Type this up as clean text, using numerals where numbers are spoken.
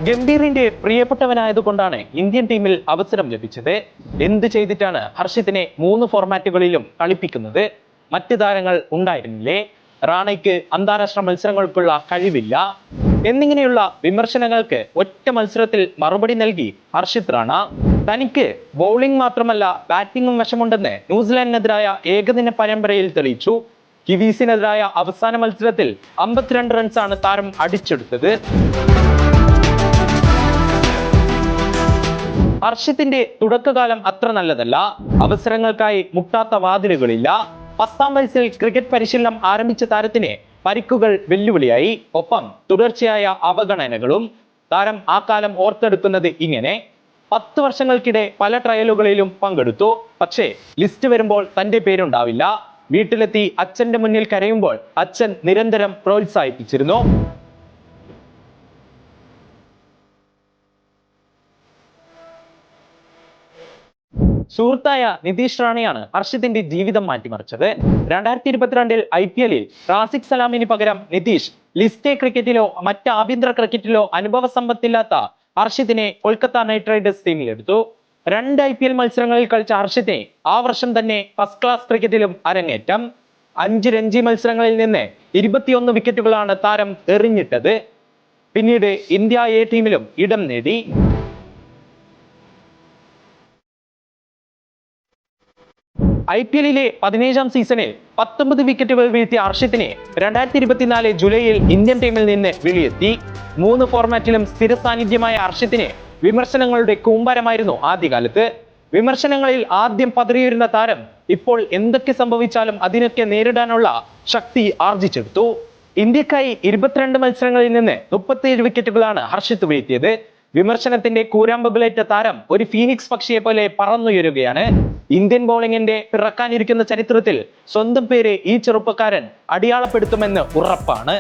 ഗംഭീറിന്റെ പ്രിയപ്പെട്ടവനായതുകൊണ്ടാണ് Indian ടീമിൽ അവസരം ലഭിച്ചത്. എന്ത് ചെയ്തിട്ടാണ് ഹർഷിത്തിനെ 3 ഫോർമാറ്റുകളിലും കളിപ്പിക്കുന്നത്? മറ്റ് താരങ്ങൾ ഉണ്ടായിരുന്നില്ലേ? റാണയ്ക്ക് അന്താരാഷ്ട്ര മത്സരങ്ങൾക്കുള്ള കഴിവില്ല എന്നിങ്ങനെയുള്ള വിമർശനങ്ങൾക്ക് ഒറ്റ മത്സരത്തിൽ മറുപടി നൽകി ഹർഷിത് റാണ. തനിക്ക് ബൗളിംഗ് മാത്രമല്ല ബാറ്റിംഗും വശമുണ്ടെന്ന് ന്യൂസിലാൻഡിനെതിരായ ഏകദിന പരമ്പരയിൽ തെളിയിച്ചു. കിവീസിനെതിരായ അവസാന മത്സരത്തിൽ 52 റൺസാണ് താരം അടിച്ചെടുത്തത്. ഹർഷിത്തിന്റെ തുടക്കകാലം അത്ര നല്ലതല്ല. അവസരങ്ങൾക്കായി മുട്ടാത്ത വാതിലുകളില്ല. 10ാം വയസ്സിൽ ക്രിക്കറ്റ് പരിശീലനം ആരംഭിച്ച താരത്തിന് പരിക്കുകൾ വെല്ലുവിളിയായി. ഒപ്പം തുടർച്ചയായ അവഗണനകളും. താരം ആ കാലം ഓർത്തെടുക്കുന്നത് ഇങ്ങനെ: 10 വർഷങ്ങൾക്കിടെ പല ട്രയലുകളിലും പങ്കെടുത്തു. പക്ഷേ ലിസ്റ്റ് വരുമ്പോൾ തന്റെ പേരുണ്ടാവില്ല. വീട്ടിലെത്തി അച്ഛന്റെ മുന്നിൽ കരയുമ്പോൾ അച്ഛൻ നിരന്തരം പ്രോത്സാഹിപ്പിച്ചിരുന്നു. സുഹൃത്തായ നിതീഷ് റാണയാണ് ഹർഷിത്തിന്റെ ജീവിതം മാറ്റിമറിച്ചത്. 2022 IPL-ൽ റാസിഖ് സലാമിന് പകരം നിതീഷ് ലിസ്റ്റ് ക്രിക്കറ്റിലോ മറ്റ് ആഭ്യന്തര ക്രിക്കറ്റിലോ അനുഭവ സമ്പത്തില്ലാത്ത ഹർഷിത്തിനെ കൊൽക്കത്ത നൈറ്റ് റൈഡേഴ്സ് ടീമിലെടുത്തു. 2 IPL മത്സരങ്ങളിൽ കളിച്ച ഹർഷിത്തിനെ ആ വർഷം തന്നെ ഫസ്റ്റ് ക്ലാസ് ക്രിക്കറ്റിലും അരങ്ങേറ്റം. 5 രഞ്ജി മത്സരങ്ങളിൽ നിന്ന് 21 വിക്കറ്റുകളാണ് താരം എറിഞ്ഞിട്ടത്. പിന്നീട് ഇന്ത്യ A ടീമിലും ഇടം നേടി. IPL-ലെ 17ാം സീസണിൽ 19 വിക്കറ്റുകൾ വീഴ്ത്തിയ ഹർഷിത്തിനെ 2024 ജൂലൈയിൽ ഇന്ത്യൻ ടീമിൽ നിന്ന് വെളിയെത്തി. 3 ഫോർമാറ്റിലും സ്ഥിര സാന്നിധ്യമായ ഹർഷിത്തിന് വിമർശനങ്ങളുടെ കൂമ്പാരമായിരുന്നു ആദ്യകാലത്ത്. വിമർശനങ്ങളിൽ ആദ്യം പതറിയിരുന്ന താരം ഇപ്പോൾ എന്തൊക്കെ സംഭവിച്ചാലും അതിനൊക്കെ നേരിടാനുള്ള ശക്തി ആർജിച്ചെടുത്തു. ഇന്ത്യക്കായി 22 മത്സരങ്ങളിൽ നിന്ന് 37 വിക്കറ്റുകളാണ് ഹർഷിത്ത് വീഴ്ത്തിയത്. വിമർശനത്തിന്റെ കൂരാമ്പുകളേറ്റ താരം ഒരു ഫീനിക്സ് പക്ഷിയെ പോലെ പറന്നുയരുകയാണ്. ഇന്ത്യൻ ബൗളിംഗിന്റെ പിറക്കാനിരിക്കുന്ന ചരിത്രത്തിൽ സ്വന്തം പേര് ഈ ചെറുപ്പക്കാരൻ അടിയാളപ്പെടുത്തുമെന്ന് ഉറപ്പാണ്.